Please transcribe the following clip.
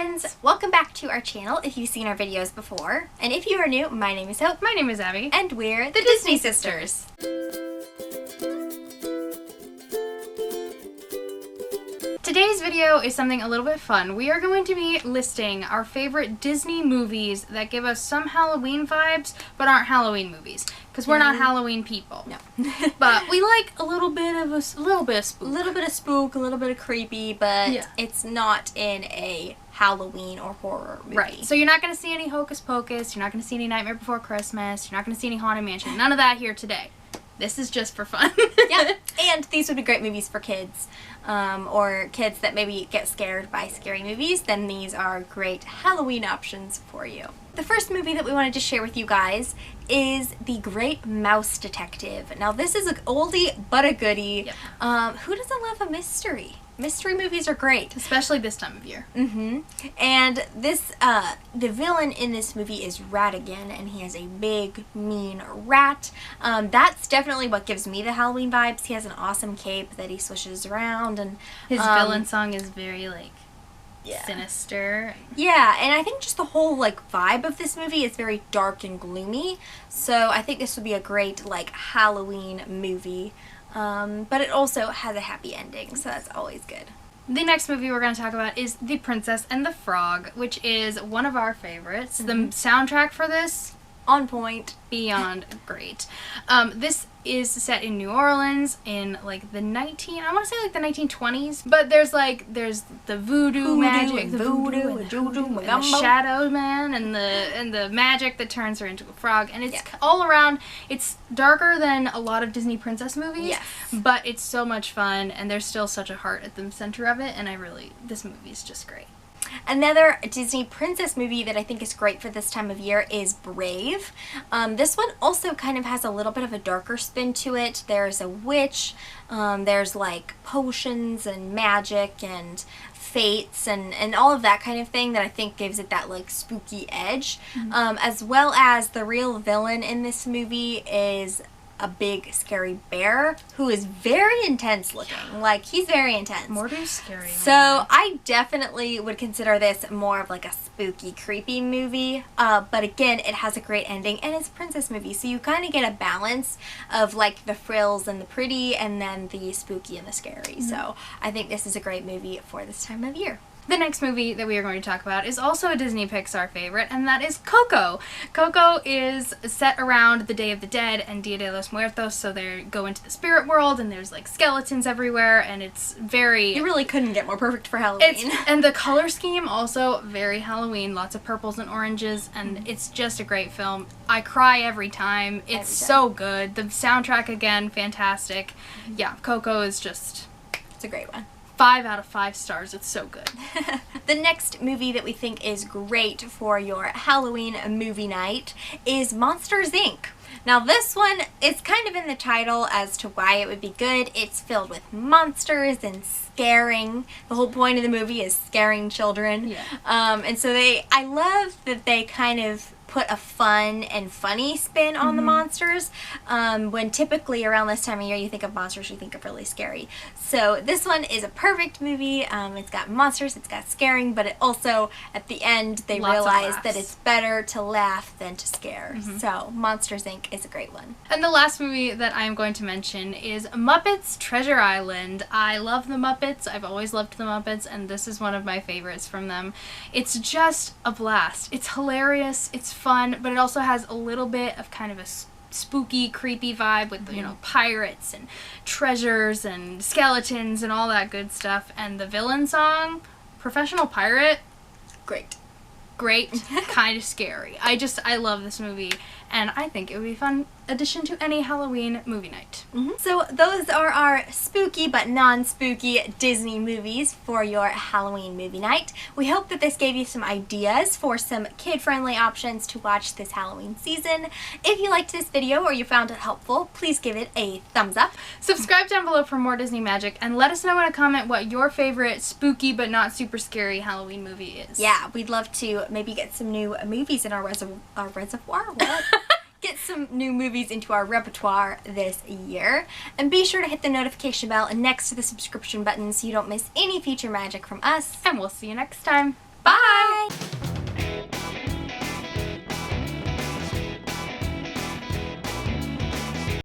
friends! Welcome back to our channel if you've seen our videos before. And if you are new, my name is Hope. My name is Abby. And we're the Disney Sisters. Today's video is something a little bit fun. We are going to be listing our favorite Disney movies that give us some Halloween vibes, but aren't Halloween movies. Because we're not Halloween people. No. But we like a little bit of spook. A little bit of spook, a little bit of creepy, but it's not in a Halloween or horror movie. Right. So you're not going to see any Hocus Pocus, you're not going to see any Nightmare Before Christmas, you're not going to see any Haunted Mansion. None of that here today. This is just for fun. Yeah, and these would be great movies for kids, or kids that maybe get scared by scary movies. Then these are great Halloween options for you. The first movie that we wanted to share with you guys is The Great Mouse Detective. Now this is an oldie but a goodie. Yep. Who doesn't love a mystery? Mystery movies are great. Especially this time of year. And this, the villain in this movie is Ratigan, and he has a big, mean rat. That's definitely what gives me the Halloween vibes. He has an awesome cape that he swishes around, and his villain song is very, sinister. Yeah, and I think just the whole, vibe of this movie is very dark and gloomy. So I think this would be a great, Halloween movie. But it also has a happy ending, so that's always good. The next movie we're going to talk about is The Princess and the Frog, which is one of our favorites. The soundtrack for this, on point. Beyond great. This is set in New Orleans in the 1920s. But there's the voodoo magic, the voodoo and the shadow man and the magic that turns her into a frog, and it's all around. It's darker than a lot of Disney princess movies, but it's so much fun, and there's still such a heart at the center of it, and this movie is just great. Another Disney princess movie that I think is great for this time of year is Brave. This one also kind of has a little bit of a darker spin to it. There's a witch, there's potions and magic and fates and all of that kind of thing that I think gives it that spooky edge. As well as the real villain in this movie is a big scary bear who is very intense looking. He's very intense. Morty's scary. So I definitely would consider this more of a spooky, creepy movie. But again, it has a great ending, and it's a princess movie, so you kind of get a balance of the frills and the pretty, and then the spooky and the scary. So I think this is a great movie for this time of year. The next movie that we are going to talk about is also a Disney Pixar favorite, and that is Coco. Coco is set around the Day of the Dead and Dia de los Muertos, so they go into the spirit world, and there's skeletons everywhere, and it's very... You really couldn't get more perfect for Halloween. And the color scheme also very Halloween, lots of purples and oranges, and it's just a great film. I cry every time. It's so good. The soundtrack, again, fantastic. Yeah, Coco is just... It's a great one. 5 out of 5 stars. It's so good. The next movie that we think is great for your Halloween movie night is Monsters, Inc. Now this one is kind of in the title as to why it would be good. It's filled with monsters and scaring. The whole point of the movie is scaring children. Yeah. And so I love that they kind of put a fun and funny spin on the monsters, when typically around this time of year you think of monsters, you think of really scary. So this one is a perfect movie. It's got monsters, it's got scaring, but it also, at the end, they realize that it's better to laugh than to scare. So Monsters, Inc. is a great one. And the last movie that I'm going to mention is Muppets Treasure Island. I love the Muppets. I've always loved the Muppets, and this is one of my favorites from them. It's just a blast. It's hilarious. It's fun, but it also has a little bit of kind of a spooky, creepy vibe with, pirates and treasures and skeletons and all that good stuff. And the villain song, Professional Pirate, great, kind of scary. I love this movie, and I think it would be a fun addition to any Halloween movie night. So those are our spooky but non-spooky Disney movies for your Halloween movie night. We hope that this gave you some ideas for some kid-friendly options to watch this Halloween season. If you liked this video or you found it helpful, please give it a thumbs up. Subscribe down below for more Disney magic, and let us know in a comment what your favorite spooky but not super scary Halloween movie is. Yeah, we'd love to maybe get some new movies in our reservoir. What? Get some new movies into our repertoire this year. And be sure to hit the notification bell next to the subscription button so you don't miss any future magic from us. And we'll see you next time.